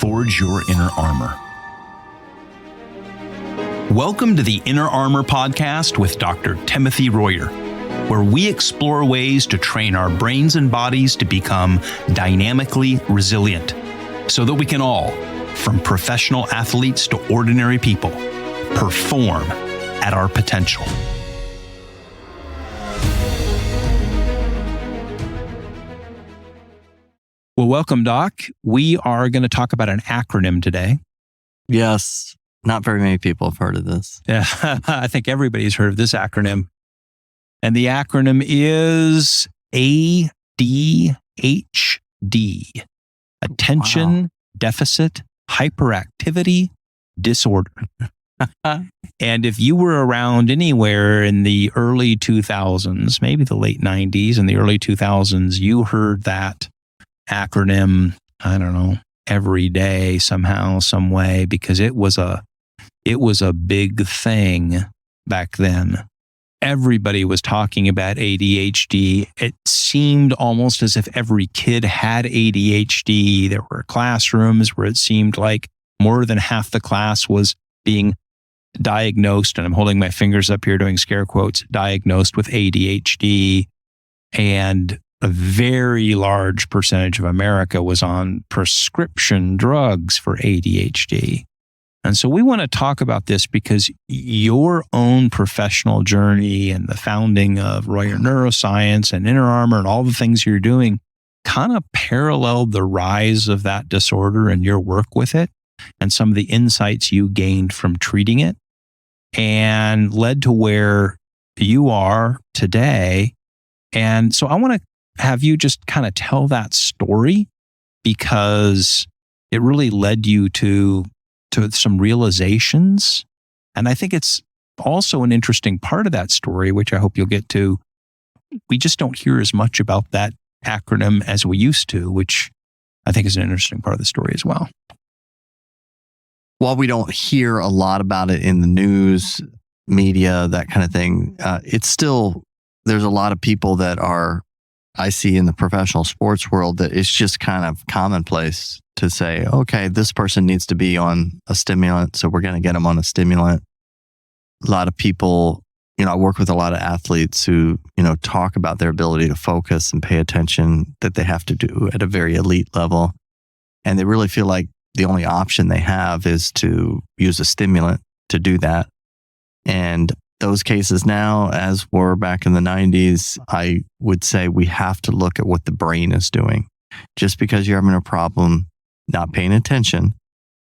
forge your inner armor. Welcome to the Inner Armor Podcast with Dr. Timothy Royer, where we explore ways to train our brains and bodies to become dynamically resilient so that we can all, from professional athletes to ordinary people, perform at our potential. Well, welcome, Doc. We are going to talk about an acronym today. Yes. Not very many people have heard of this. Yeah, I think everybody's heard of this acronym. And the acronym is ADHD, Attention Deficit Hyperactivity Disorder. And if you were around anywhere in the early 2000s, maybe the late 90s and the early 2000s, you heard that acronym, I don't know, every day somehow, some way, because it was a big thing back then. Everybody was talking about ADHD. It seemed almost as if every kid had ADHD. There were classrooms where it seemed like more than half the class was being diagnosed, and I'm holding my fingers up here doing scare quotes, diagnosed with ADHD. And a very large percentage of America was on prescription drugs for ADHD. And so we want to talk about this because your own professional journey and the founding of Royer Neuroscience and Inner Armor and all the things you're doing kind of paralleled the rise of that disorder and your work with it and some of the insights you gained from treating it and led to where you are today. And so I want to have you just kind of tell that story because it really led you to some realizations. And I think it's also an interesting part of that story, which I hope you'll get to. We just don't hear as much about that acronym as we used to, which I think is an interesting part of the story as well. While we don't hear a lot about it in the news, media, that kind of thing, it's still, there's a lot of people that I see in the professional sports world that it's just kind of commonplace to say, okay, this person needs to be on a stimulant, so we're going to get them on a stimulant. A lot of people, I work with a lot of athletes who, talk about their ability to focus and pay attention that they have to do at a very elite level. And they really feel like the only option they have is to use a stimulant to do that. And those cases now, as were back in the 90s, I would say we have to look at what the brain is doing. Just because you're having a problem not paying attention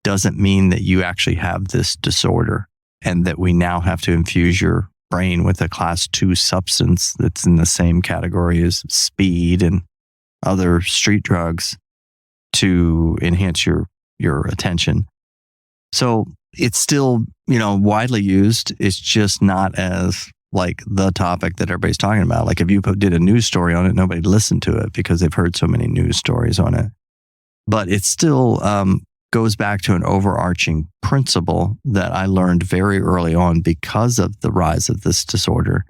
doesn't mean that you actually have this disorder and that we now have to infuse your brain with a class 2 substance that's in the same category as speed and other street drugs to enhance your attention. So it's still, widely used. It's just not as like the topic that everybody's talking about. Like if you did a news story on it, nobody listened to it because they've heard so many news stories on it. But it still goes back to an overarching principle that I learned very early on because of the rise of this disorder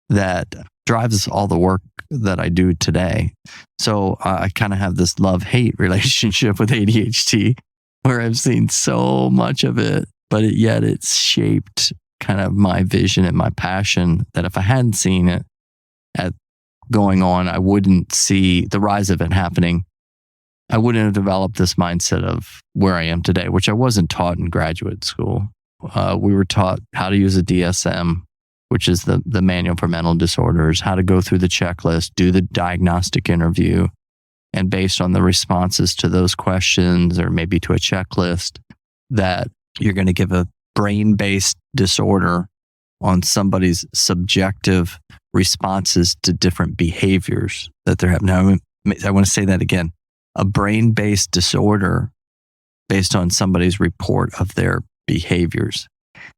that drives all the work that I do today. So I kind of have this love-hate relationship with ADHD where I've seen so much of it, but yet it's shaped kind of my vision and my passion that if I hadn't seen it going on, I wouldn't see the rise of it happening. I wouldn't have developed this mindset of where I am today, which I wasn't taught in graduate school. We were taught how to use a DSM, which is the manual for mental disorders, how to go through the checklist, do the diagnostic interview. And based on the responses to those questions or maybe to a checklist, that you're going to give a brain-based disorder on somebody's subjective responses to different behaviors that they're having. Now, I want to say that again. A brain-based disorder based on somebody's report of their behaviors.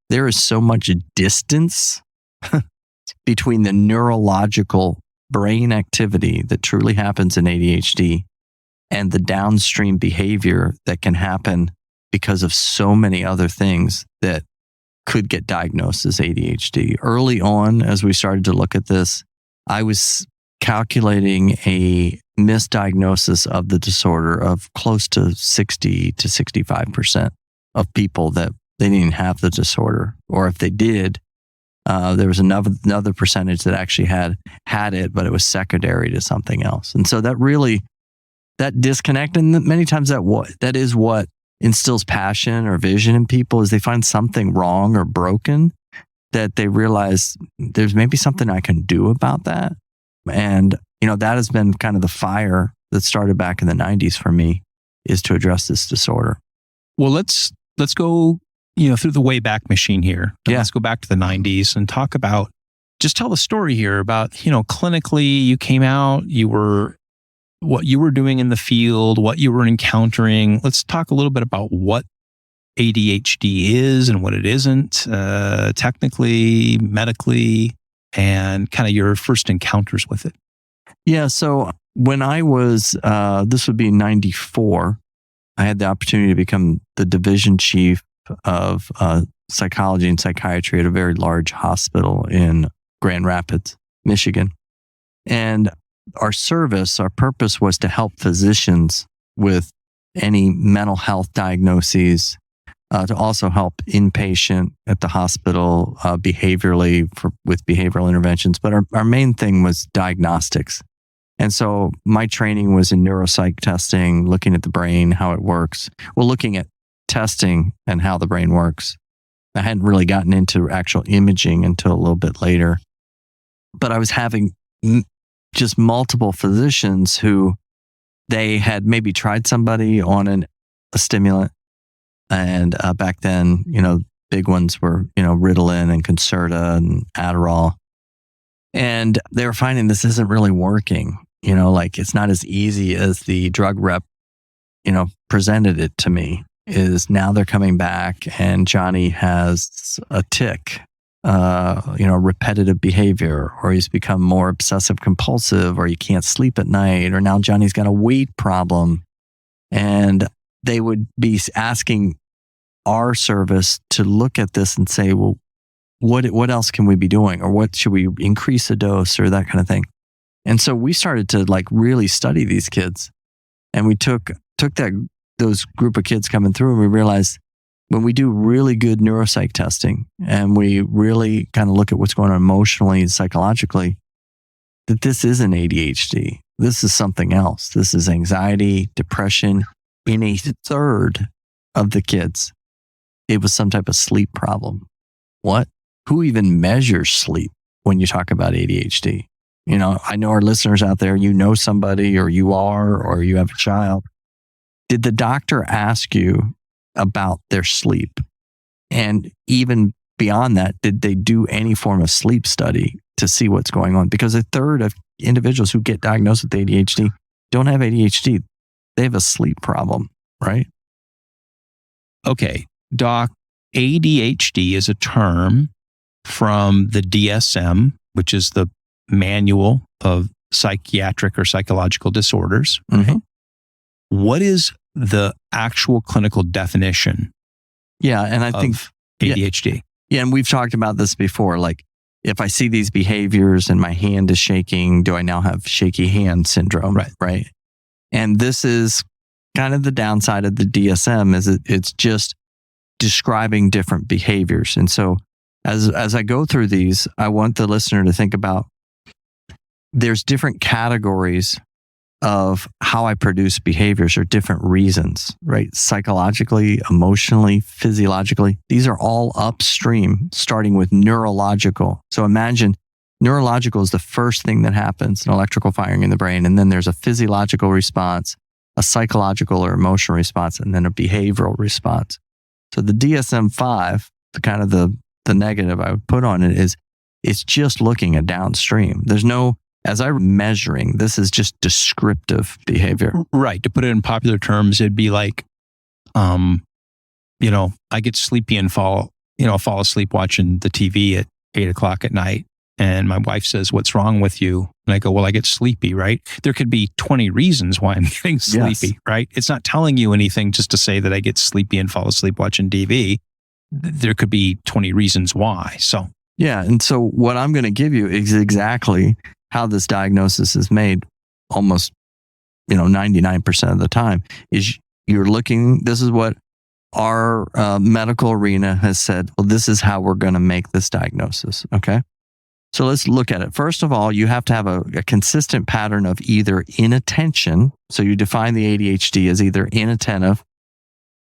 There is so much distance between the neurological brain activity that truly happens in ADHD and the downstream behavior that can happen because of so many other things that could get diagnosed as ADHD. Early on, as we started to look at this, I was calculating a misdiagnosis of the disorder of close to 60 to 65% of people that they didn't have the disorder, or if they did, there was another percentage that actually had it, but it was secondary to something else. And so that disconnect, and many times that is what instills passion or vision in people, is they find something wrong or broken, that they realize there's maybe something I can do about that. And, that has been kind of the fire that started back in the 90s for me, is to address this disorder. Well, let's go, through the Wayback Machine here. Yeah. Let's go back to the 90s and talk about, just tell the story here about, clinically you came out, what you were doing in the field, what you were encountering. Let's talk a little bit about what ADHD is and what it isn't, technically, medically, and kind of your first encounters with it. Yeah. So when I was, this would be 94, I had the opportunity to become the division chief of psychology and psychiatry at a very large hospital in Grand Rapids, Michigan. And our purpose was to help physicians with any mental health diagnoses, to also help inpatient at the hospital behaviorally with behavioral interventions. But our main thing was diagnostics. And so my training was in neuropsych testing, looking at the brain, how it works. Well, looking at testing and how the brain works. I hadn't really gotten into actual imaging until a little bit later. But I was having just multiple physicians who they had maybe tried somebody on a stimulant. And back then, big ones were, Ritalin and Concerta and Adderall. And they were finding this isn't really working. It's not as easy as the drug rep, presented it to me. Is now they're coming back and Johnny has a tic, repetitive behavior, or he's become more obsessive compulsive, or he can't sleep at night, or now Johnny's got a weight problem. And they would be asking our service to look at this and say, well, what else can we be doing? Or what should we increase the dose, or that kind of thing? And so we started to really study these kids. And we took those group of kids coming through, and we realized when we do really good neuropsych testing and we really kind of look at what's going on emotionally and psychologically, that this isn't ADHD. This is something else. This is anxiety, depression. In a third of the kids, it was some type of sleep problem. What? Who even measures sleep when you talk about ADHD? I know our listeners out there, somebody, or you have a child. Did the doctor ask you about their sleep? And even beyond that, did they do any form of sleep study to see what's going on? Because a third of individuals who get diagnosed with ADHD don't have ADHD. They have a sleep problem, right? Okay, Doc, ADHD is a term from the DSM, which is the Manual of Psychiatric or Psychological Disorders. Right? Mm-hmm. What is the actual clinical definition? Yeah, and I think ADHD. Yeah, and we've talked about this before. Like, if I see these behaviors and my hand is shaking, do I now have shaky hand syndrome? Right. And this is kind of the downside of the DSM, is it's just describing different behaviors. And so as I go through these, I want the listener to think about, there's different categories of how I produce behaviors, or different reasons, right? Psychologically, emotionally, physiologically. These are all upstream, starting with neurological. So imagine neurological is the first thing that happens, an electrical firing in the brain. And then there's a physiological response, a psychological or emotional response, and then a behavioral response. So the DSM-5, the kind of the negative I would put on it is, it's just looking at downstream. There's no, as I'm measuring, this is just descriptive behavior. Right. To put it in popular terms, it'd be like, I get sleepy and fall asleep watching the TV at 8:00 at night. And my wife says, "What's wrong with you?" And I go, "Well, I get sleepy," right? There could be 20 reasons why I'm getting sleepy, Yes. Right? It's not telling you anything just to say that I get sleepy and fall asleep watching TV. There could be 20 reasons why. So, yeah. And so what I'm going to give you is exactly how this diagnosis is made almost 99% of the time, is you're looking, this is what our medical arena has said, well, this is how we're going to make this diagnosis. Okay. So let's look at it. First of all, you have to have a consistent pattern of either inattention. So you define the ADHD as either inattentive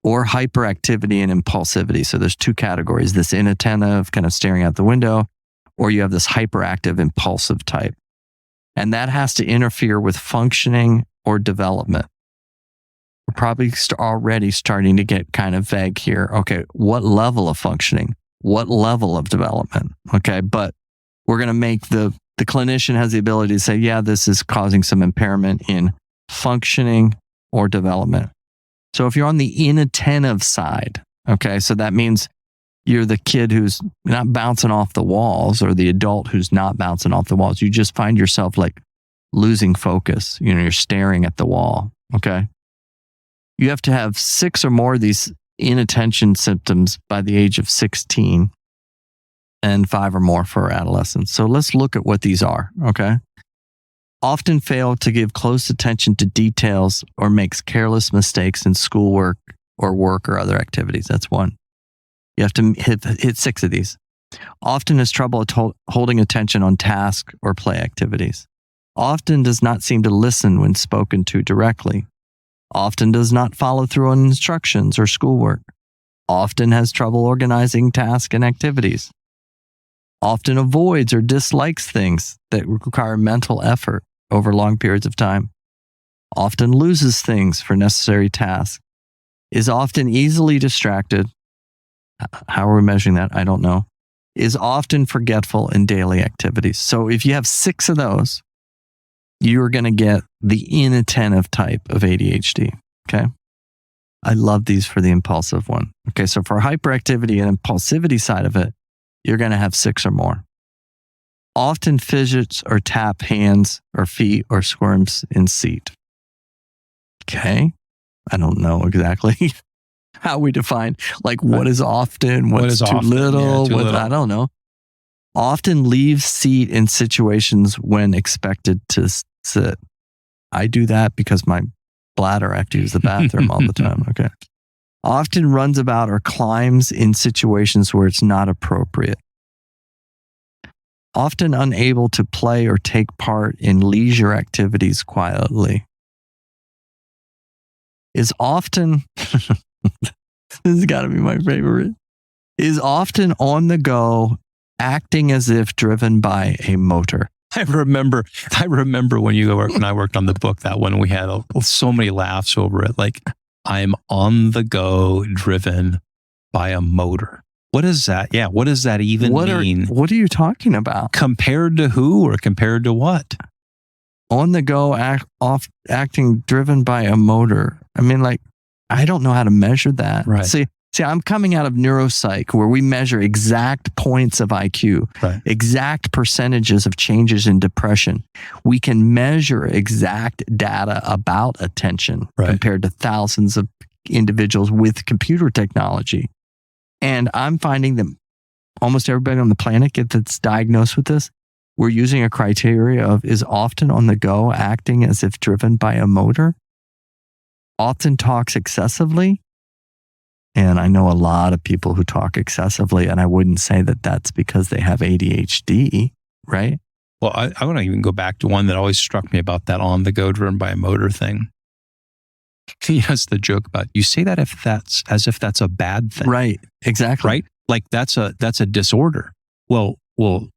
or hyperactivity and impulsivity. So there's two categories, this inattentive, kind of staring out the window, or you have this hyperactive impulsive type. And that has to interfere with functioning or development. We're probably already starting to get kind of vague here. Okay, what level of functioning? What level of development? Okay, but we're going to make the clinician has the ability to say, yeah, this is causing some impairment in functioning or development. So if you're on the inattentive side, okay, so that means you're the kid who's not bouncing off the walls or the adult who's not bouncing off the walls. You just find yourself like losing focus. You're staring at the wall, okay? You have to have 6 or more of these inattention symptoms by the age of 16. And 5 or more for adolescents. So let's look at what these are, okay? Often fail to give close attention to details or makes careless mistakes in schoolwork or work or other activities. That's one. You have to hit 6 of these. Often has trouble holding attention on task or play activities. Often does not seem to listen when spoken to directly. Often does not follow through on instructions or schoolwork. Often has trouble organizing tasks and activities. Often avoids or dislikes things that require mental effort over long periods of time. Often loses things for necessary tasks. Is often easily distracted. How are we measuring that? I don't know. Is often forgetful in daily activities. So if you have 6 of those, you're going to get the inattentive type of ADHD. Okay. I love these for the impulsive one. Okay. So for hyperactivity and impulsivity side of it, you're going to have 6 or more. Often fidgets or tap hands or feet or squirms in seat. Okay. I don't know exactly how we define, like what is often, what's too little, I don't know. Often leaves seat in situations when expected to sit. I do that because my bladder, I have to use the bathroom all the time. Okay. Often runs about or climbs in situations where it's not appropriate. Often unable to play or take part in leisure activities quietly. Is often, this has got to be my favorite, is often on the go, acting as if driven by a motor. I remember when I worked on the book, that one we had so many laughs over it. Like, I'm on the go, driven by a motor. What is that? Yeah, what does that even mean? What are you talking about? Compared to who or compared to what? On the go, acting driven by a motor. I mean, like, I don't know how to measure that. Right. See, I'm coming out of neuropsych where we measure exact points of IQ, right, exact percentages of changes in depression. We can measure exact data about attention compared to thousands of individuals with computer technology. And I'm finding that almost everybody on the planet that's diagnosed with this, we're using a criteria of is often on the go, acting as if driven by a motor, often talks excessively. And I know a lot of people who talk excessively, and I wouldn't say that that's because they have ADHD, right? Well, I want to even go back to one that always struck me about that on the go driven by a motor thing. Yes, the joke about you say that as if that's a bad thing. Right. Exactly. Right? Like that's a disorder. Well,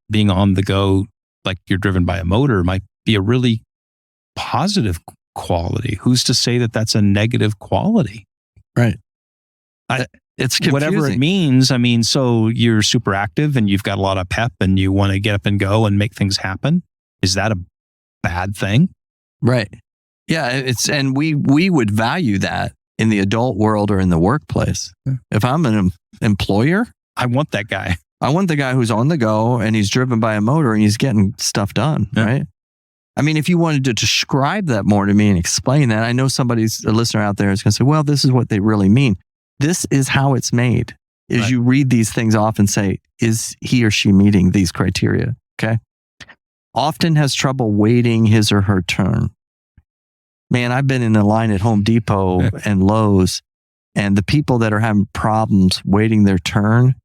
being on the go, like you're driven by a motor, might be a really positive quality. Who's to say that that's a negative quality? Right. It's confusing. Whatever it means. I mean, so you're super active and you've got a lot of pep and you want to get up and go and make things happen. Is that a bad thing? Right. Yeah. And we would value that in the adult world or in the workplace. Yeah. If I'm an employer, I want that guy. I want the guy who's on the go and he's driven by a motor and he's getting stuff done. Yeah. Right. I mean, if you wanted to describe that more to me and explain that, I know a listener out there is going to say, well, this is what they really mean. This is how it's made, is right. You read these things off and say, is he or she meeting these criteria? Okay. Often has trouble waiting his or her turn. Man, I've been in a line at Home Depot and Lowe's, and the people that are having problems waiting their turn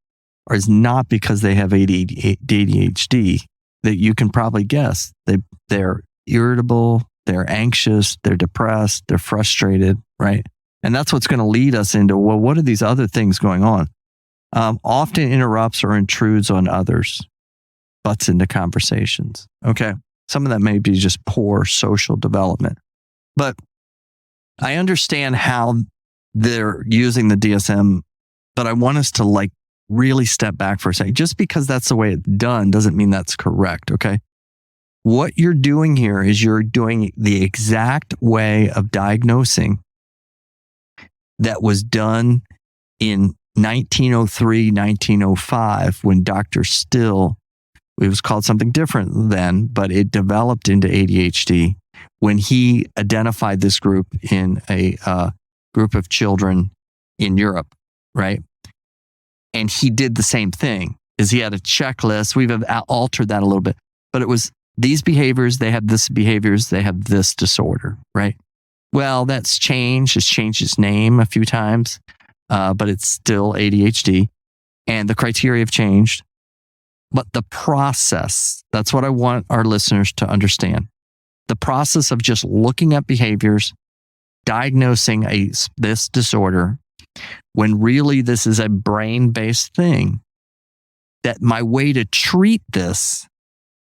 is not because they have ADHD. That you can probably guess. They're irritable, they're anxious, they're depressed, they're frustrated, right? And that's what's going to lead us into, well, what are these other things going on? Often interrupts or intrudes on others, butts into conversations. Okay. Some of that may be just poor social development. But I understand how they're using the DSM, but I want us to really step back for a second. Just because that's the way it's done doesn't mean that's correct. Okay. What you're doing here is you're doing the exact way of diagnosing that was done in 1903, 1905, when Dr. Still, it was called something different then, but it developed into ADHD when he identified this group in a group of children in Europe, right? And he did the same thing, is he had a checklist. We've altered that a little bit, but it was these behaviors, they have this behaviors, they have this disorder, right? Well, that's changed. It's changed its name a few times, but it's still ADHD. And the criteria have changed. But the process, that's what I want our listeners to understand. The process of just looking at behaviors, diagnosing this disorder, when really this is a brain-based thing, that my way to treat this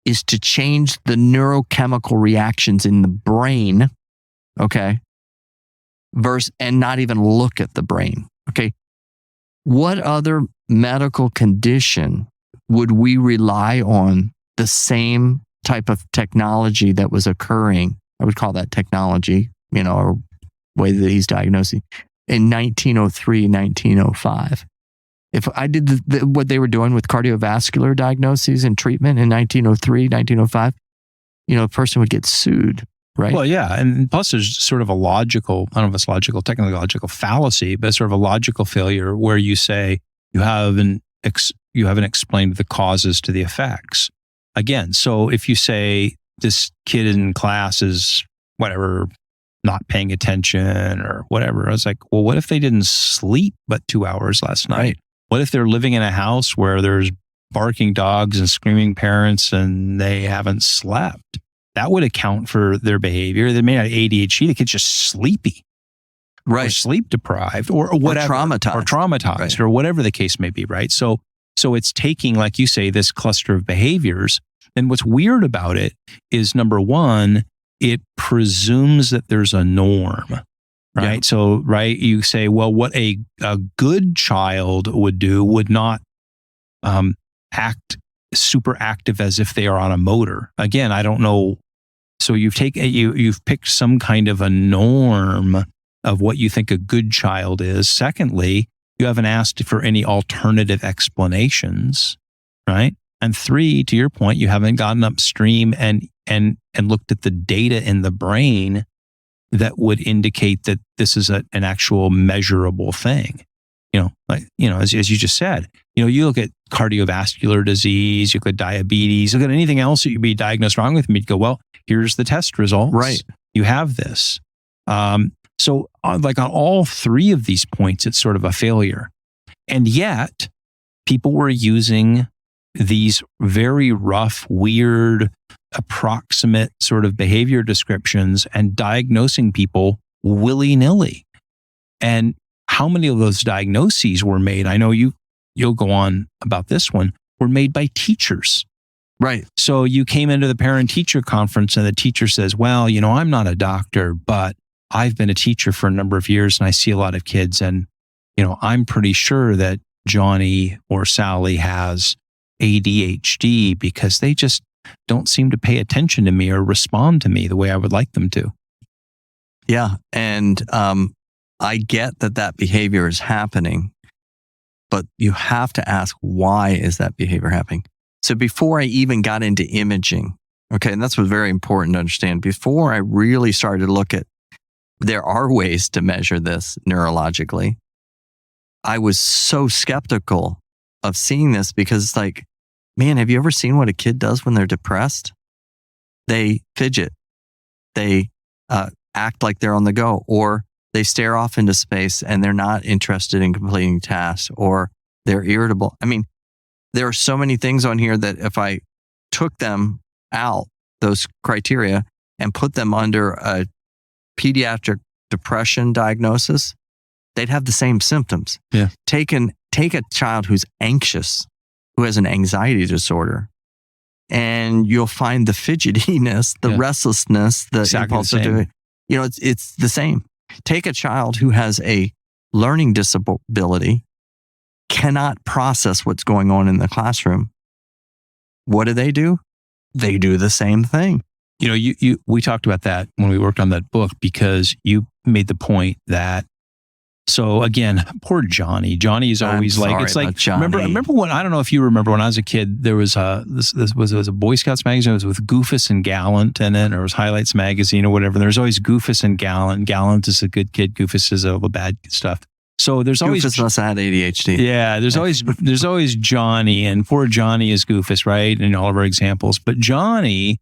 is to change the neurochemical reactions in the brain, okay, and not even look at the brain, okay? What other medical condition would we rely on the same type of technology that was occurring? I would call that technology, or way that he's diagnosing in 1903, 1905. If I did what they were doing with cardiovascular diagnoses and treatment in 1903, 1905, a person would get sued, right? Well, yeah. And plus there's sort of a logical, I don't know if it's logical, technically logical fallacy, but sort of a logical failure where you say you haven't explained the causes to the effects. Again, so if you say this kid in class is whatever, not paying attention or whatever, I was like, well, what if they didn't sleep but 2 hours last night? Right. What if they're living in a house where there's barking dogs and screaming parents and they haven't slept? That would account for their behavior. They may not have ADHD, the kid's just sleepy, right? Or sleep deprived, or whatever, or traumatized, right. Or whatever the case may be, right? So it's taking, like you say, this cluster of behaviors. And what's weird about it is, number one, it presumes that there's a norm. Right. Yeah. So, right. You say, well, what a good child would do would not act super active as if they are on a motor. Again, I don't know. So you've picked some kind of a norm of what you think a good child is. Secondly, you haven't asked for any alternative explanations. Right. And three, to your point, you haven't gotten upstream and looked at the data in the brain that would indicate that this is an actual measurable thing. As you just said, you look at cardiovascular disease, you look at diabetes, look at anything else that you'd be diagnosed wrong with, and you'd go, well, here's the test results. Right. You have this. So on all three of these points, it's sort of a failure. And yet people were using these very rough, weird, approximate sort of behavior descriptions and diagnosing people willy-nilly. And how many of those diagnoses were made? I know you'll go on about this one, were made by teachers. Right. So you came into the parent-teacher conference and the teacher says, well, I'm not a doctor, but I've been a teacher for a number of years and I see a lot of kids, and, I'm pretty sure that Johnny or Sally has ADHD because they just don't seem to pay attention to me or respond to me the way I would like them to. Yeah. And I get that behavior is happening, but you have to ask, why is that behavior happening? So before I even got into imaging, okay, and that's what's very important to understand, before I really started to look at, there are ways to measure this neurologically, I was so skeptical of seeing this because it's like, man, have you ever seen what a kid does when they're depressed? They fidget. They act like they're on the go, or they stare off into space and they're not interested in completing tasks, or they're irritable. I mean, there are so many things on here that if I took them out, those criteria, and put them under a pediatric depression diagnosis, they'd have the same symptoms. Yeah. Take a child who's anxious, who has an anxiety disorder, and you'll find the fidgetiness, the restlessness, the impulsivity. It's the same. Take a child who has a learning disability, cannot process what's going on in the classroom. What do? They do the same thing. We talked about that when we worked on that book, because you made the point that, so again, poor Johnny. Johnny is always remember when, I don't know if you remember, when I was a kid, there was this was a Boy Scouts magazine. It was with Goofus and Gallant in it, or it was Highlights magazine or whatever. There's always Goofus and Gallant. Gallant is a good kid. Goofus is a bad stuff. So there's always Goofus must have had ADHD. Yeah, there's always Johnny, and poor Johnny is Goofus, right? In all of our examples. But Johnny,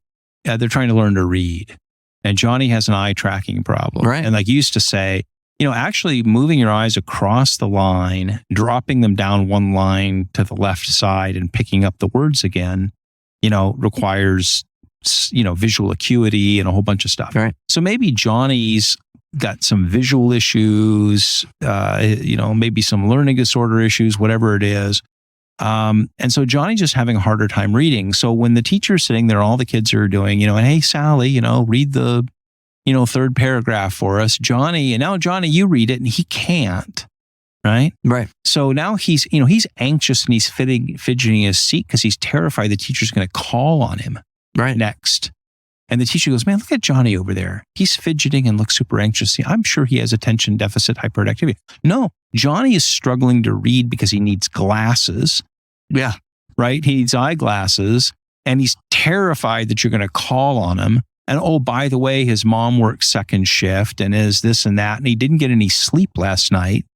they're trying to learn to read, and Johnny has an eye tracking problem. Right. And like you used to say, actually moving your eyes across the line, dropping them down one line to the left side and picking up the words again, requires, visual acuity and a whole bunch of stuff. Right. So maybe Johnny's got some visual issues, maybe some learning disorder issues, whatever it is. And so Johnny's just having a harder time reading. So when the teacher's sitting there, all the kids are doing, and hey, Sally, read the, third paragraph for us. Johnny, you read it, and he can't. Right. Right. So now he's anxious and he's fidgeting in his seat because he's terrified the teacher's going to call on him. Right. Next. And the teacher goes, man, look at Johnny over there. He's fidgeting and looks super anxious. I'm sure he has attention deficit hyperactivity. No, Johnny is struggling to read because he needs glasses. Yeah. Right? He needs eyeglasses, and he's terrified that you're going to call on him. And oh, by the way, his mom works second shift and is this and that, and he didn't get any sleep last night.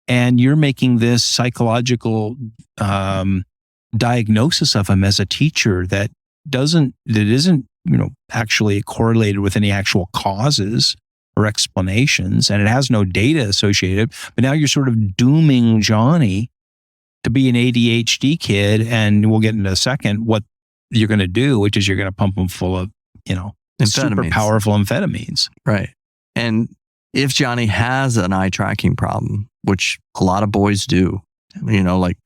And you're making this psychological diagnosis of him as a teacher that isn't actually correlated with any actual causes or explanations, and it has no data associated. But now you're sort of dooming Johnny to be an ADHD kid, and we'll get into a second what you're going to do, which is you're going to pump him full of super powerful amphetamines. Right. And if Johnny has an eye tracking problem, which a lot of boys do, like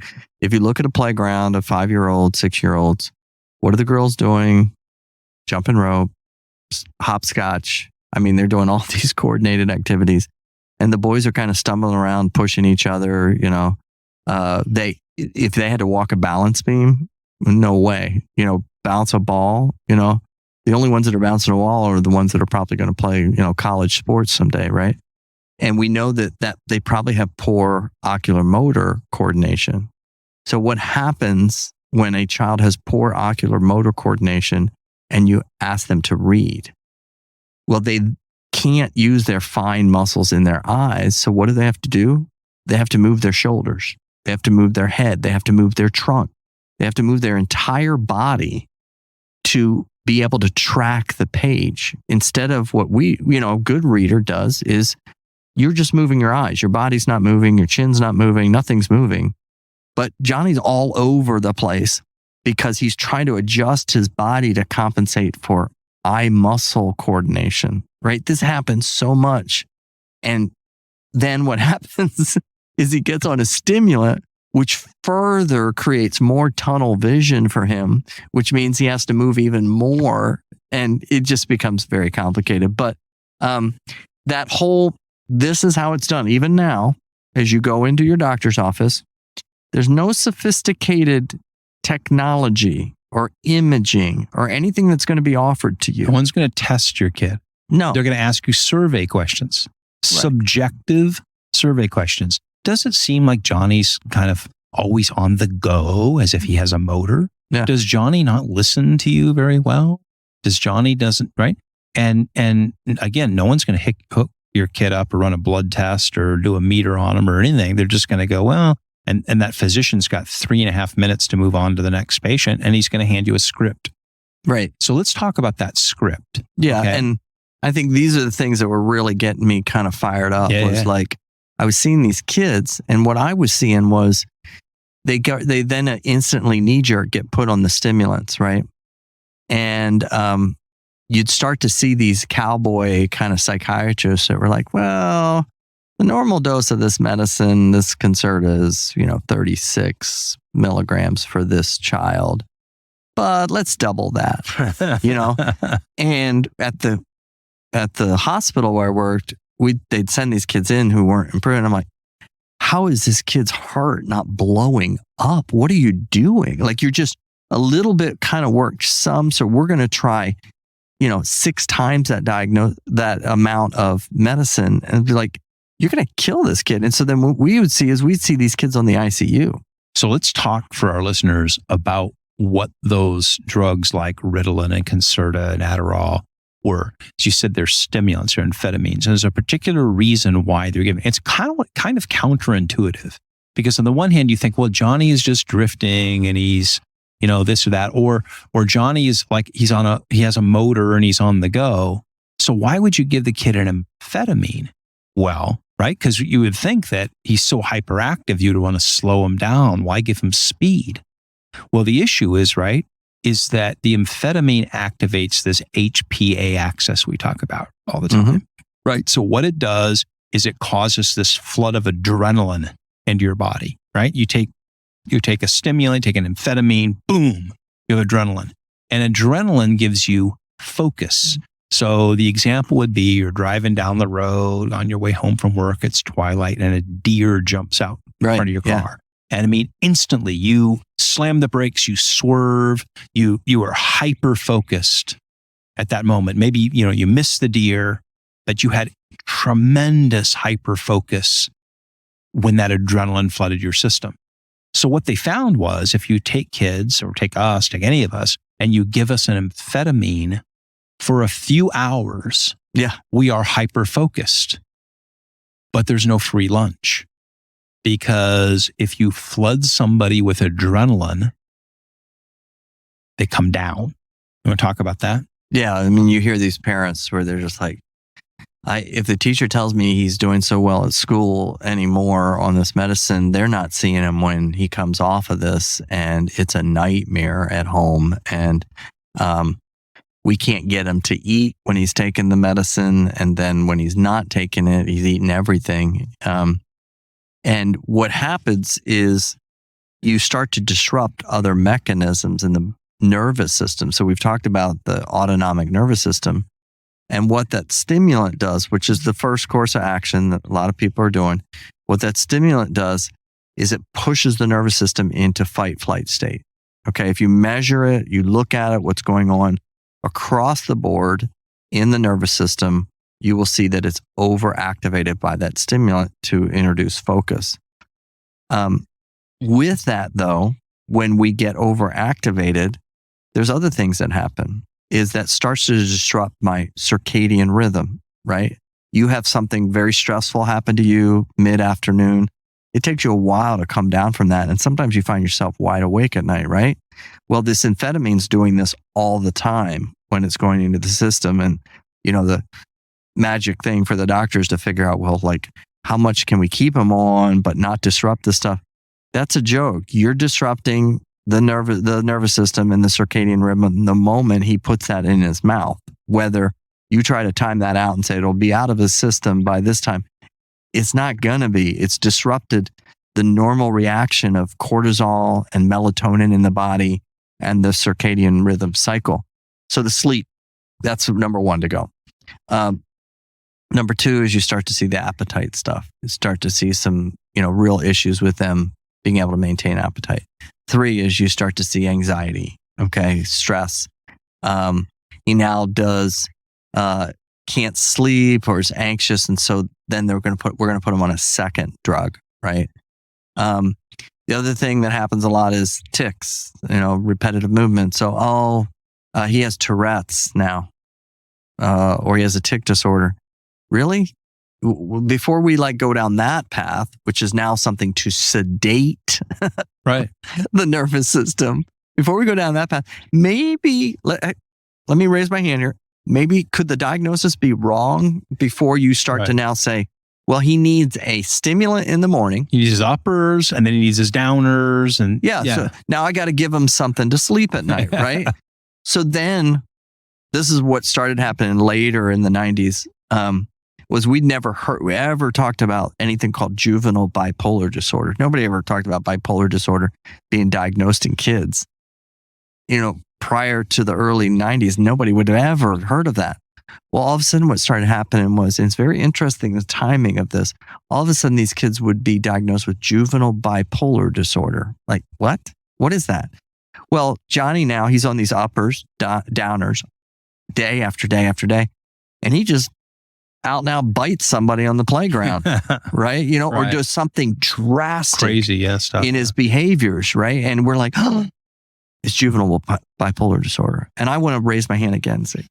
if you look at a playground of 5-year-olds, 6-year-olds, what are the girls doing? Jumping rope, hopscotch. I mean, they're doing all these coordinated activities, and the boys are kind of stumbling around, pushing each other. If they had to walk a balance beam, no way. Bounce a ball. The only ones that are bouncing a wall are the ones that are probably going to play, college sports someday, right? And we know that they probably have poor ocular motor coordination. So what happens when a child has poor ocular motor coordination and you ask them to read? Well, they can't use their fine muscles in their eyes. So what do? They have to move their shoulders. They have to move their head. They have to move their trunk. They have to move their entire body to be able to track the page. Instead of what a good reader does is you're just moving your eyes. Your body's not moving. Your chin's not moving. Nothing's moving. But Johnny's all over the place because he's trying to adjust his body to compensate for eye muscle coordination, right? This happens so much. And then what happens is he gets on a stimulant, which further creates more tunnel vision for him, which means he has to move even more. And it just becomes very complicated. But this is how it's done. Even now, as you go into your doctor's office, there's no sophisticated technology or imaging or anything that's going to be offered to you. No one's going to test your kid. No. They're going to ask you survey questions, subjective survey questions. Does it seem like Johnny's kind of always on the go, as if he has a motor? Yeah. Does Johnny not listen to you very well? Does Johnny doesn't, right? And again, no one's going to hook your kid up or run a blood test or do a meter on him or anything. They're just going to go, well, and that physician's got 3.5 minutes to move on to the next patient, and he's going to hand you a script. Right. So let's talk about that script. Yeah. Okay? And I think these are the things that were really getting me kind of fired up. Like I was seeing these kids, and what I was seeing was they then instantly knee-jerk get put on the stimulants, right? And you'd start to see these cowboy kind of psychiatrists that were like, well, the normal dose of this medicine, this Concerta is, 36 milligrams for this child, but let's double that, And at the hospital where I worked, they'd send these kids in who weren't improving. I'm like, how is this kid's heart not blowing up? What are you doing? Like, you're just a little bit kind of worked some. So we're going to try, 6 times that amount of medicine, and be like, you're going to kill this kid. And so then what we'd see these kids on the ICU. So let's talk for our listeners about what those drugs like Ritalin and Concerta and Adderall were. As you said, they're stimulants or amphetamines. And there's a particular reason why they're given. It's kind of counterintuitive, because on the one hand, you think, well, Johnny is just drifting and he's, this or that, or Johnny is like, he has a motor and he's on the go. So why would you give the kid an amphetamine? Well, right? Because you would think that he's so hyperactive, you'd want to slow him down. Why give him speed? Well, the issue is, right, is that the amphetamine activates this HPA axis we talk about all the time, Mm-hmm. right? So what it does is it causes this flood of adrenaline into your body, right? You take a stimulant, take an amphetamine, boom, you have adrenaline. And adrenaline gives you focus. So the example would be you're driving down the road on your way home from work, it's twilight, and a deer jumps out in front of your car. And I mean, instantly you slam the brakes, you swerve, you are hyper focused at that moment. Maybe, you missed the deer, but you had tremendous hyper focus when that adrenaline flooded your system. So what they found was, if you take kids or take any of us, and you give us an amphetamine for a few hours, we are hyper focused, but there's no free lunch. Because if you flood somebody with adrenaline, they come down. You want to talk about that? Yeah. I mean, you hear these parents where they're just like, if the teacher tells me he's doing so well at school anymore on this medicine, they're not seeing him when he comes off of this, and it's a nightmare at home. And we can't get him to eat when he's taking the medicine. And then when he's not taking it, he's eating everything. And what happens is you start to disrupt other mechanisms in the nervous system. So we've talked about the autonomic nervous system, and what that stimulant does, which is the first course of action that a lot of people are doing. What that stimulant does is it pushes the nervous system into fight-flight state. Okay, if you measure it, you look at it, what's going on across the board in the nervous system, you will see that it's overactivated by that stimulant to introduce focus. With that, though, when we get overactivated, there's other things that happen. Is that starts to disrupt my circadian rhythm, right? You have something very stressful happen to you mid-afternoon. It takes you a while to come down from that. And sometimes you find yourself wide awake at night, right? Well, this amphetamine's doing this all the time when it's going into the system. And, the magic thing for the doctors to figure out, well, like, how much can we keep them on, but not disrupt the stuff? That's a joke. You're disrupting the nervous system and the circadian rhythm the moment he puts that in his mouth. Whether you try to time that out and say it'll be out of his system by this time, it's not gonna be. It's disrupted the normal reaction of cortisol and melatonin in the body and the circadian rhythm cycle. So the sleep, that's number one to go. Number two is you start to see the appetite stuff. You start to see some, real issues with them being able to maintain appetite. 3 is you start to see anxiety, stress. He now can't sleep or is anxious, and so then we're going to put him on a second drug, right? The other thing that happens a lot is tics, repetitive movement. So, he has Tourette's now, or he has a tic disorder. Really? Before we go down that path, which is now something to sedate right, the nervous system, before we go down that path, maybe let me raise my hand here. maybe could the diagnosis be wrong before you start to now say, well, he needs a stimulant in the morning. He needs his uppers and then he needs his downers. And so now I got to give him something to sleep at night, right? So then this is what started happening later in the 90s, was we ever talked about anything called juvenile bipolar disorder. Nobody ever talked about bipolar disorder being diagnosed in kids. Prior to the early 90s, nobody would have ever heard of that. Well, all of a sudden what started happening was, and it's very interesting, the timing of this, all of a sudden these kids would be diagnosed with juvenile bipolar disorder. Like, what? What is that? Well, Johnny now, he's on these uppers, downers, day after day after day, and he just out now bites somebody on the playground, right? Or does something drastic, crazy, stuff in his behaviors, right? And we're like, oh, it's juvenile bipolar disorder. And I want to raise my hand again and say,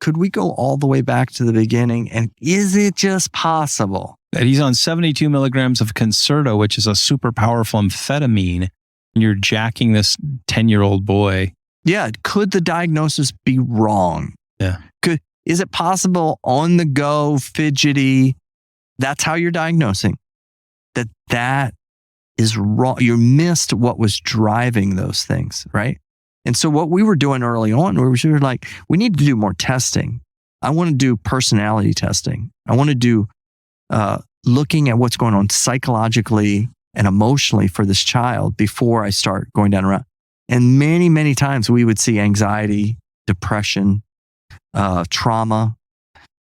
could we go all the way back to the beginning? And is it just possible that he's on 72 milligrams of Concerta, which is a super powerful amphetamine, and you're jacking this 10-year-old boy? Yeah. Could the diagnosis be wrong? Yeah. Is it possible on the go, fidgety? That's how you're diagnosing. That is wrong. You missed what was driving those things, right? And so what we were doing early on, we were like, we need to do more testing. I want to do personality testing. I want to do looking at what's going on psychologically and emotionally for this child before I start going down around. And many, many times we would see anxiety, depression, trauma.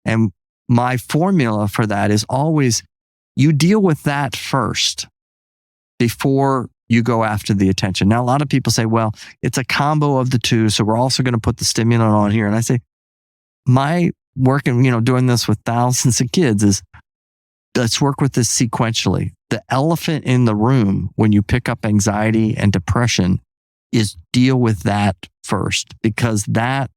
And my formula for that is always, you deal with that first before you go after the attention. Now, a lot of people say, well, it's a combo of the two, so we're also going to put the stimulant on here. And I say, my working, doing this with thousands of kids is, let's work with this sequentially. The elephant in the room when you pick up anxiety and depression is deal with that first, because that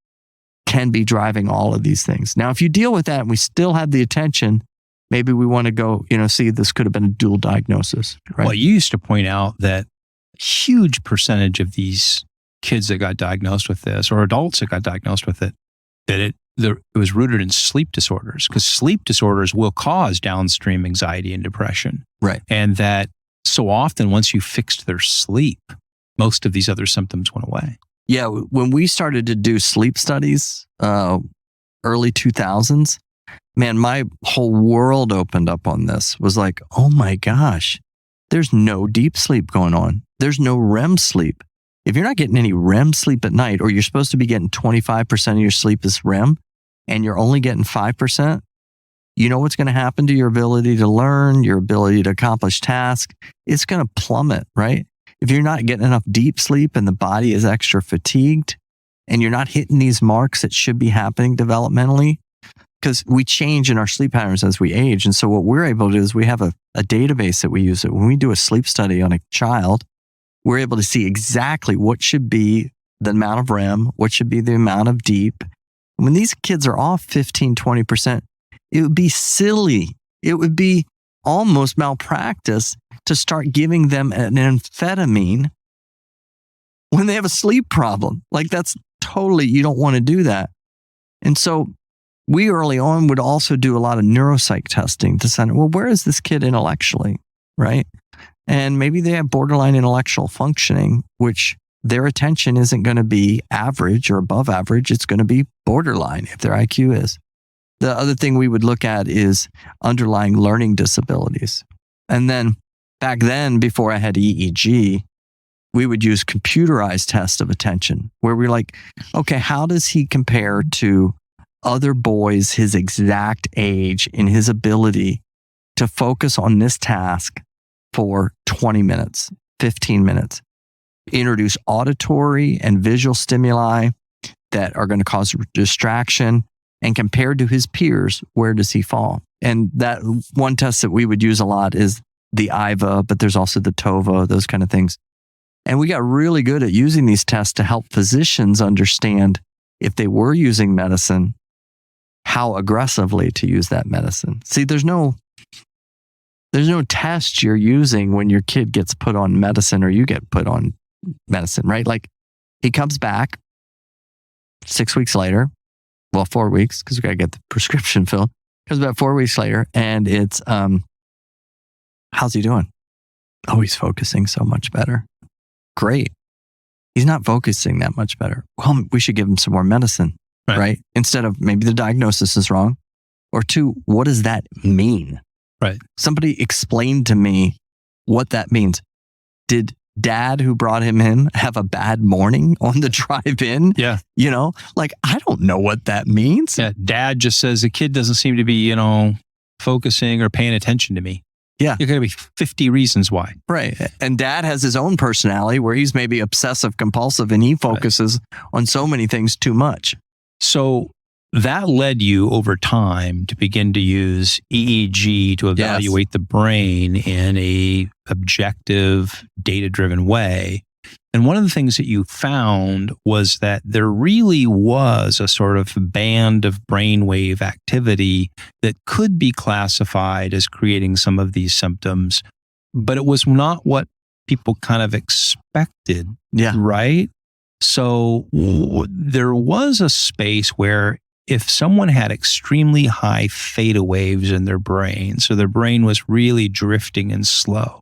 can be driving all of these things. Now, if you deal with that and we still have the attention, maybe we want to go, see this could have been a dual diagnosis. Right? Well, you used to point out that a huge percentage of these kids that got diagnosed with this, or adults that got diagnosed with it, that it was rooted in sleep disorders, because sleep disorders will cause downstream anxiety and depression. Right. And that so often, once you fixed their sleep, most of these other symptoms went away. Yeah. When we started to do sleep studies, early 2000s, man, my whole world opened up on this. Was like, oh my gosh, there's no deep sleep going on. There's no REM sleep. If you're not getting any REM sleep at night, or you're supposed to be getting 25% of your sleep is REM, and you're only getting 5%, you know what's going to happen to your ability to learn, your ability to accomplish tasks? It's going to plummet, right? If you're not getting enough deep sleep and the body is extra fatigued, and you're not hitting these marks that should be happening developmentally, because we change in our sleep patterns as we age. And so what we're able to do is we have a database that we use. That when we do a sleep study on a child, we're able to see exactly what should be the amount of REM, what should be the amount of deep. When these kids are off 15, 20%, it would be silly. It would be almost malpractice to start giving them an amphetamine when they have a sleep problem. Like, that's totally, you don't want to do that. And so we early on would also do a lot of neuropsych testing to say, well, where is this kid intellectually, right? And maybe they have borderline intellectual functioning, which their attention isn't going to be average or above average. It's going to be borderline if their IQ is. The other thing we would look at is underlying learning disabilities. And then back then, before I had EEG, we would use computerized tests of attention, where we're like, okay, how does he compare to other boys his exact age in his ability to focus on this task for 20 minutes, 15 minutes? Introduce auditory and visual stimuli that are going to cause distraction, and compared to his peers, where does he fall? And that one test that we would use a lot is the IVA, but there's also the TOVA, those kind of things. And we got really good at using these tests to help physicians understand, if they were using medicine, how aggressively to use that medicine. See, there's no test you're using when your kid gets put on medicine or you get put on medicine, right? Like, he comes back 6 weeks later, well, 4 weeks, because we got to get the prescription filled. Comes about 4 weeks later, and it's, how's he doing? Oh, he's focusing so much better. Great. He's not focusing that much better. Well, we should give him some more medicine, right? Instead of maybe the diagnosis is wrong. Or 2, what does that mean? Right. Somebody explained to me what that means. Did dad who brought him in have a bad morning on the drive in? Yeah. Like, I don't know what that means. Yeah. Dad just says the kid doesn't seem to be, focusing or paying attention to me. Yeah. There could be 50 reasons why. Right. And dad has his own personality where he's maybe obsessive compulsive and he focuses on so many things too much. So that led you over time to begin to use EEG to evaluate the brain in a objective, data-driven way. And one of the things that you found was that there really was a sort of band of brainwave activity that could be classified as creating some of these symptoms, but it was not what people kind of expected, right? So there was a space where if someone had extremely high theta waves in their brain, so their brain was really drifting and slow,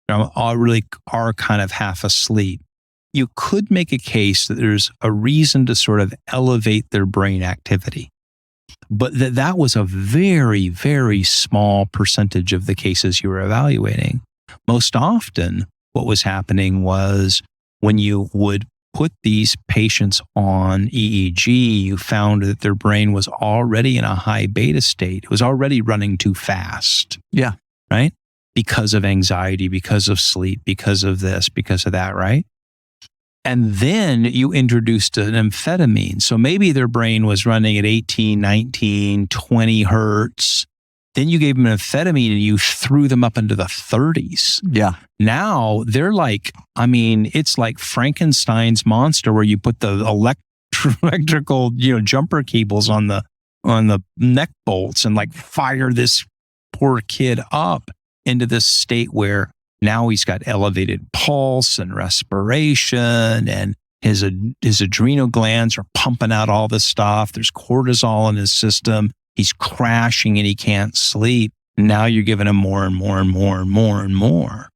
really are kind of half asleep, you could make a case that there's a reason to sort of elevate their brain activity. But that was a very, very small percentage of the cases you were evaluating. Most often, what was happening was when you would put these patients on EEG, you found that their brain was already in a high beta state. It was already running too fast. Yeah. Right? Because of anxiety, because of sleep, because of this, because of that, right? And then you introduced an amphetamine. So maybe their brain was running at 18, 19, 20 hertz. Then you gave them an amphetamine and you threw them up into the 30s. Yeah. Now they're like, it's like Frankenstein's monster where you put the electrical, jumper cables on the neck bolts and like fire this poor kid up into this state where now he's got elevated pulse and respiration, and his adrenal glands are pumping out all this stuff. There's cortisol in his system. He's crashing and he can't sleep. Now you're giving him more and more and more and more and more.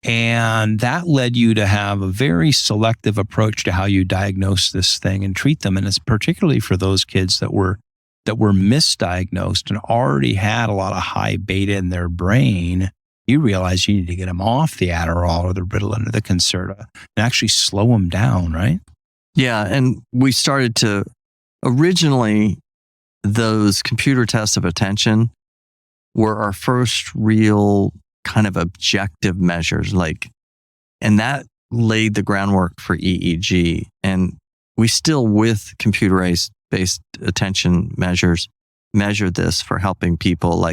And that led you to have a very selective approach to how you diagnose this thing and treat them. And it's particularly for those kids that were misdiagnosed and already had a lot of high beta in their brain. You realize you need to get them off the Adderall or the Ritalin or the Concerta and actually slow them down, right? Yeah. And we started to, originally, those computer tests of attention were our first real kind of objective measures, and that laid the groundwork for EEG. And we still, with computer-based attention measures, measure this for helping people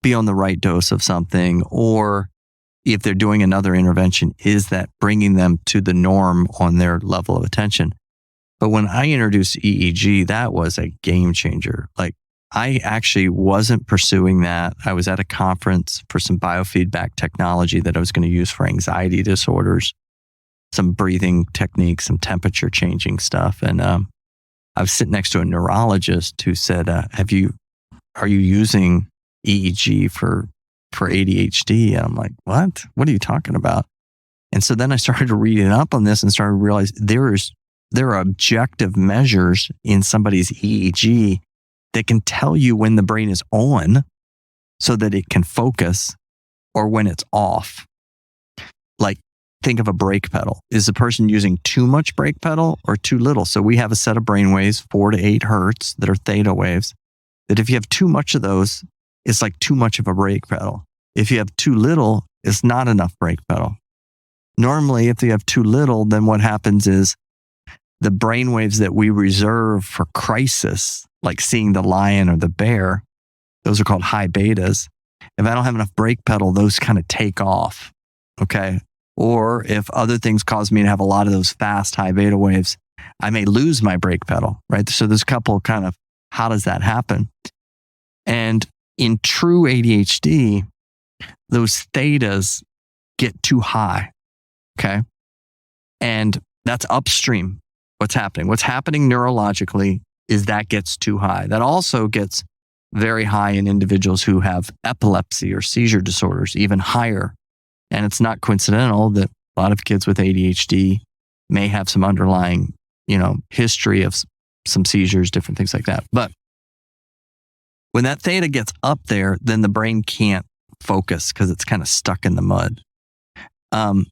be on the right dose of something, or if they're doing another intervention, is that bringing them to the norm on their level of attention? But when I introduced EEG, that was a game changer. I actually wasn't pursuing that. I was at a conference for some biofeedback technology that I was going to use for anxiety disorders, some breathing techniques, some temperature changing stuff. And I was sitting next to a neurologist who said, are you using EEG for ADHD? And I'm like, what? What are you talking about? And so then I started reading up on this and started to realize there are objective measures in somebody's EEG that can tell you when the brain is on so that it can focus, or when it's off. Think of a brake pedal. Is the person using too much brake pedal or too little? So we have a set of brain waves, 4 to 8 hertz, that are theta waves, that if you have too much of those, it's like too much of a brake pedal. If you have too little, it's not enough brake pedal. Normally, if you have too little, then what happens is the brain waves that we reserve for crisis, like seeing the lion or the bear, those are called high betas. If I don't have enough brake pedal, those kind of take off. Okay. Or if other things cause me to have a lot of those fast high beta waves, I may lose my brake pedal, right? So there's a couple kind of, how does that happen? And in true ADHD, those thetas get too high. Okay. And that's upstream. What's happening neurologically is that gets too high. That also gets very high in individuals who have epilepsy or seizure disorders, even higher. And it's not coincidental that a lot of kids with ADHD may have some underlying, history of some seizures, different things like that. But when that theta gets up there, then the brain can't focus because it's kind of stuck in the mud. And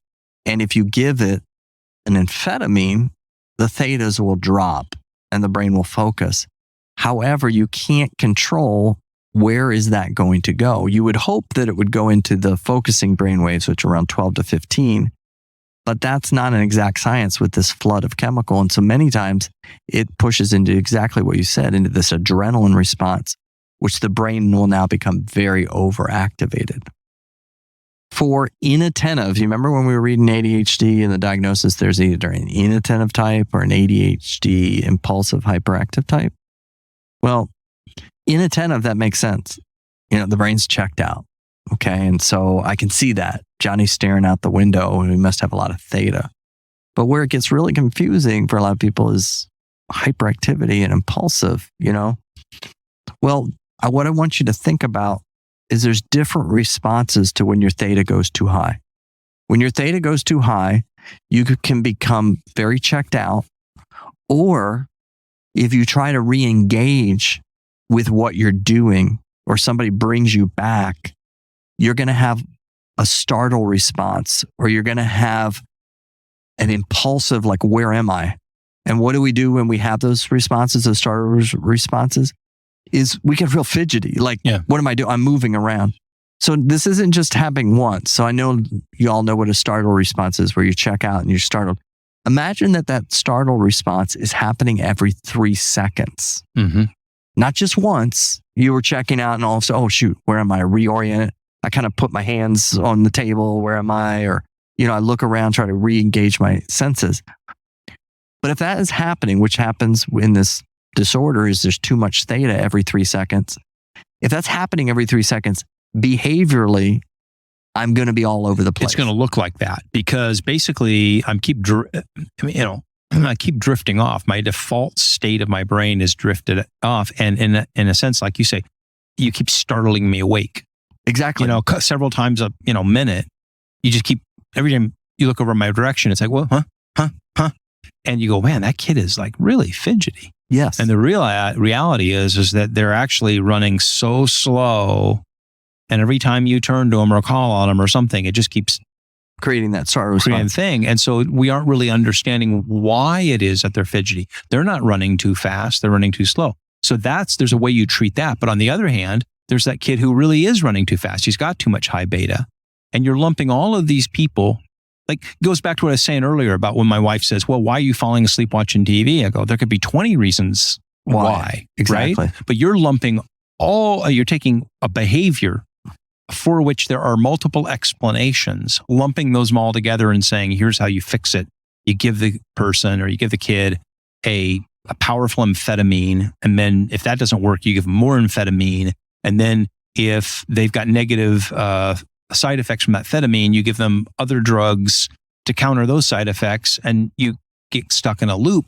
if you give it an amphetamine, the thetas will drop and the brain will focus. However, you can't control where is that going to go. You would hope that it would go into the focusing brain waves, which are around 12 to 15, but that's not an exact science with this flood of chemical. And so many times it pushes into exactly what you said, into this adrenaline response, which the brain will now become very overactivated. For inattentive, you remember when we were reading ADHD and the diagnosis, there's either an inattentive type or an ADHD impulsive hyperactive type. Well, inattentive, that makes sense. The brain's checked out. Okay. And so I can see that. Johnny's staring out the window and we must have a lot of theta. But where it gets really confusing for a lot of people is hyperactivity and impulsive, Well, what I want you to think about is there's different responses to when your theta goes too high. When your theta goes too high, you can become very checked out. Or if you try to re-engage with what you're doing or somebody brings you back, you're going to have a startle response or you're going to have an impulsive, like, where am I? And what do we do when we have those responses, those startle responses? Is we get real fidgety. Like, What am I doing? I'm moving around. So this isn't just happening once. So I know you all know what a startle response is, where you check out and you're startled. Imagine that startle response is happening every 3 seconds. Mm-hmm. Not just once. You were checking out and all of a sudden, oh shoot, where am I? Reorient. I kind of put my hands on the table. Where am I? Or, I look around, try to re-engage my senses. But if that is happening, which happens in this disorder, is there's too much theta every 3 seconds. If that's happening every 3 seconds, behaviorally, I'm going to be all over the place. It's going to look like that because basically I keep drifting off. My default state of my brain is drifted off. And in a sense, like you say, you keep startling me awake. Exactly. Several times a minute, you just keep, every time you look over my direction, it's like, well, huh? And you go, man, that kid is like really fidgety. Yes. And the reality is that they're actually running so slow. And every time you turn to them or call on them or something, it just keeps creating that sorrow response thing. And so we aren't really understanding why it is that they're fidgety. They're not running too fast. They're running too slow. So there's a way you treat that. But on the other hand, there's that kid who really is running too fast. He's got too much high beta. And you're lumping all of these people. Like, it goes back to what I was saying earlier about when my wife says, well, why are you falling asleep watching TV? I go, there could be 20 reasons why. Exactly. Right? But you're lumping you're taking a behavior for which there are multiple explanations, lumping those all together and saying, here's how you fix it. You give the person or you give the kid a powerful amphetamine. And then if that doesn't work, you give them more amphetamine. And then if they've got negative side effects from that amphetamine, you give them other drugs to counter those side effects, and you get stuck in a loop.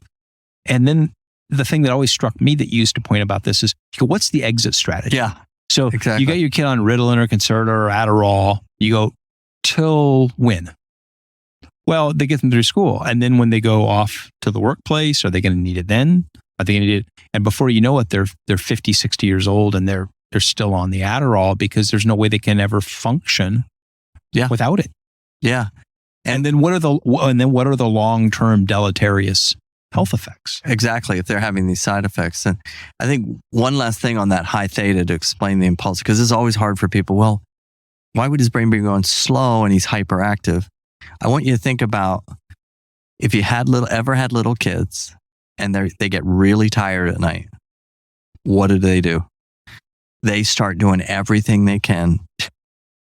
And then the thing that always struck me that you used to point about this is, what's the exit strategy? Yeah. So exactly. You got your kid on Ritalin or Concerta or Adderall. You go, till when? Well, they get them through school. And then when they go off to the workplace, are they going to need it then? Are they going to need it? And before you know it, they're 50, 60 years old and they're still on the Adderall because there's no way they can ever function without it. Yeah. And then what are the long-term deleterious health effects? Exactly. If they're having these side effects. And I think one last thing on that high theta to explain the impulse, because it's always hard for people. Well, why would his brain be going slow and he's hyperactive? I want you to think about if you ever had little kids and they get really tired at night, what do? They start doing everything they can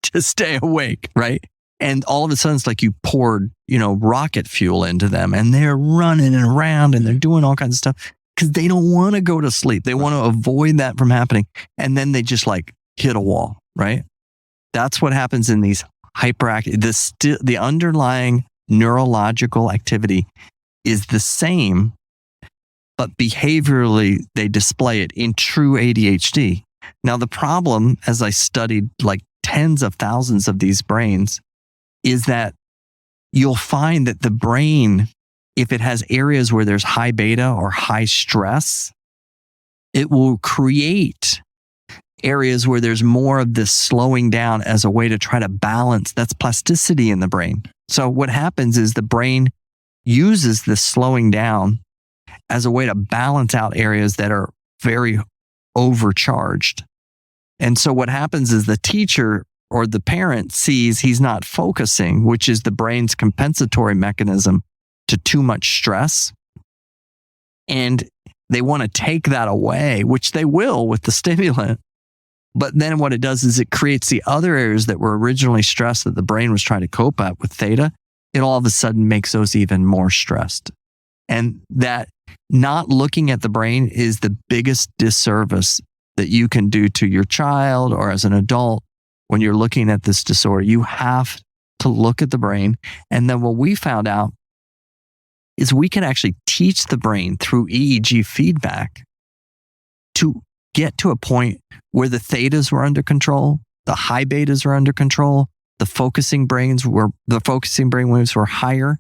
to stay awake, right? And all of a sudden, it's like you poured, rocket fuel into them and they're running around and they're doing all kinds of stuff because they don't want to go to sleep. They want to avoid that from happening. And then they just like hit a wall, right? That's what happens in these hyperactive. The underlying neurological activity is the same. but behaviorally they display it in true ADHD. Now, the problem, as I studied like tens of thousands of these brains, is that you'll find that the brain, if it has areas where there's high beta or high stress, it will create areas where there's more of this slowing down as a way to try to balance. That's plasticity in the brain. So what happens is the brain uses this slowing down as a way to balance out areas that are very overcharged. And so what happens is the teacher or the parent sees he's not focusing, which is the brain's compensatory mechanism to too much stress. And they want to take that away, which they will with the stimulant. But then what it does is it creates the other areas that were originally stressed that the brain was trying to cope at with theta. It all of a sudden makes those even more stressed. And that not looking at the brain is the biggest disservice that you can do to your child or as an adult when you're looking at this disorder. You have to look at the brain. And then what we found out is we can actually teach the brain through EEG feedback to get to a point where the thetas were under control, the high betas were under control, the focusing brain waves were higher,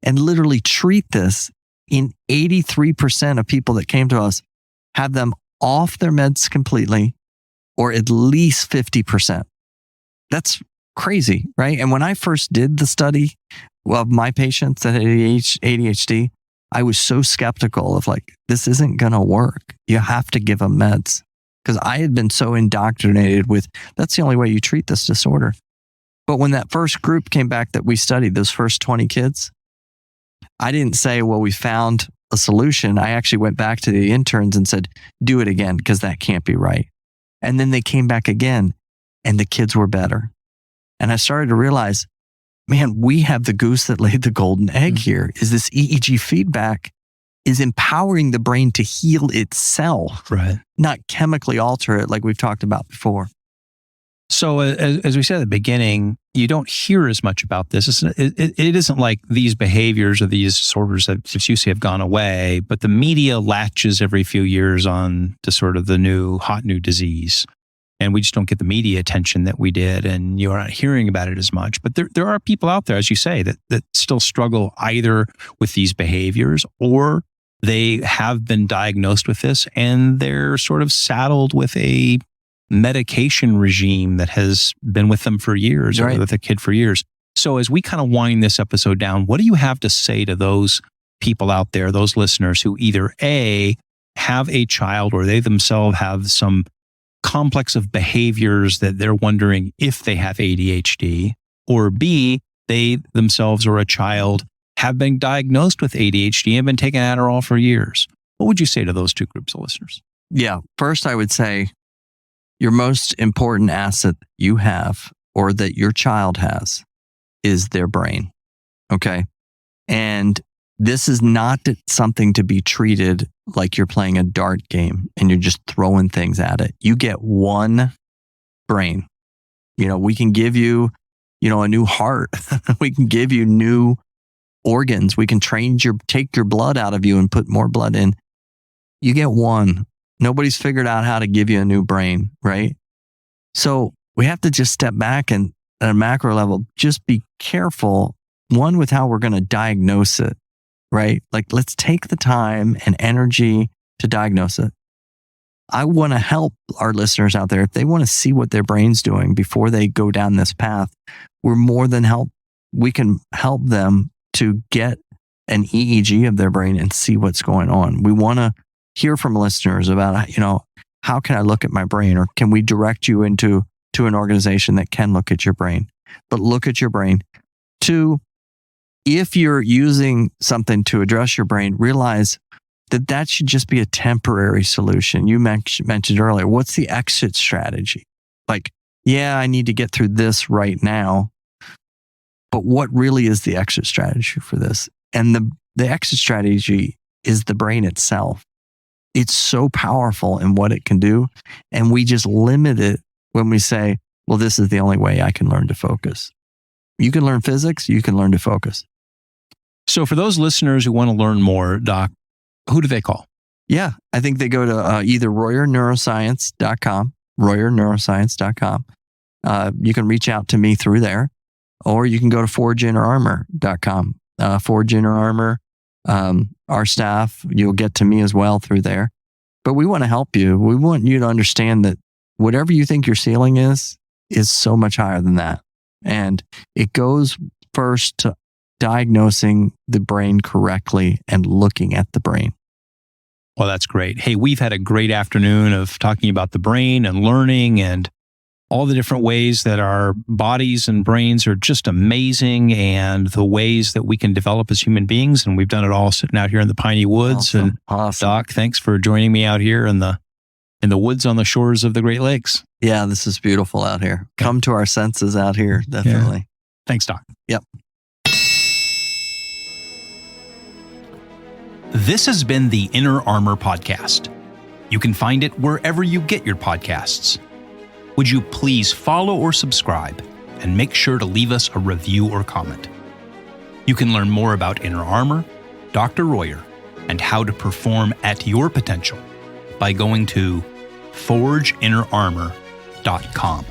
and literally treat this in 83% of people that came to us, have them off their meds completely, or at least 50%. That's crazy, right? And when I first did the study of my patients that had ADHD, I was so skeptical of like, this isn't going to work. You have to give them meds. Because I had been so indoctrinated with, that's the only way you treat this disorder. But when that first group came back that we studied, those first 20 kids, I didn't say, well, we found a solution. I actually went back to the interns and said, do it again, because that can't be right. And then they came back again and the kids were better. And I started to realize, man, we have the goose that laid the golden egg here. Is this EEG feedback is empowering the brain to heal itself, right? Not chemically alter it like we've talked about before. So as we said at the beginning, you don't hear as much about this. It isn't like these behaviors or these disorders that, as you say, have gone away, but the media latches every few years on to sort of the new hot new disease. And we just don't get the media attention that we did, and you're not hearing about it as much. But there are people out there, as you say, that still struggle either with these behaviors or they have been diagnosed with this and they're sort of saddled with a medication regime that has been with them for years, right, or with a kid for years. So as we kind of wind this episode down, what do you have to say to those people out there, those listeners who either A, have a child or they themselves have some complex of behaviors that they're wondering if they have ADHD, or B, they themselves or a child have been diagnosed with ADHD and been taking Adderall for years? What would you say to those two groups of listeners? Yeah. First, I would say your most important asset you have or that your child has is their brain. Okay. And this is not something to be treated like you're playing a dart game and you're just throwing things at it. You get one brain. We can give you, a new heart. We can give you new organs. We can take your blood out of you and put more blood in. You get one. Nobody's figured out how to give you a new brain, right? So we have to just step back and at a macro level, just be careful, one, with how we're going to diagnose it, right? Like, let's take the time and energy to diagnose it. I want to help our listeners out there. If they want to see what their brain's doing before they go down this path, we're more than we can help them to get an EEG of their brain and see what's going on. We want to hear from listeners about, how can I look at my brain, or can we direct you to an organization that can look at your brain? But look at your brain. Two, if you're using something to address your brain, realize that should just be a temporary solution. You mentioned earlier, what's the exit strategy? Like, yeah, I need to get through this right now, but what really is the exit strategy for this? And the exit strategy is the brain itself. It's so powerful in what it can do. And we just limit it when we say, well, this is the only way I can learn to focus. You can learn physics, you can learn to focus. So for those listeners who want to learn more, Doc, who do they call? Yeah, I think they go to either royerneuroscience.com. You can reach out to me through there, or you can go to forgeinnerarmor.com. Forge Inner Armor, our staff, you'll get to me as well through there. But we want to help you. We want you to understand that whatever you think your ceiling is so much higher than that. And it goes first to diagnosing the brain correctly and looking at the brain. Well, that's great. Hey, we've had a great afternoon of talking about the brain and learning and all the different ways that our bodies and brains are just amazing, and the ways that we can develop as human beings. And we've done it all sitting out here in the piney woods. Awesome. Doc, thanks for joining me out here in the woods on the shores of the Great Lakes. Yeah, this is beautiful out here. Come to our senses out here, definitely. Yeah. Thanks, Doc. Yep. This has been the Inner Armor Podcast. You can find it wherever you get your podcasts. Would you please follow or subscribe, and make sure to leave us a review or comment. You can learn more about Inner Armor, Dr. Royer, and how to perform at your potential by going to forgeinnerarmor.com.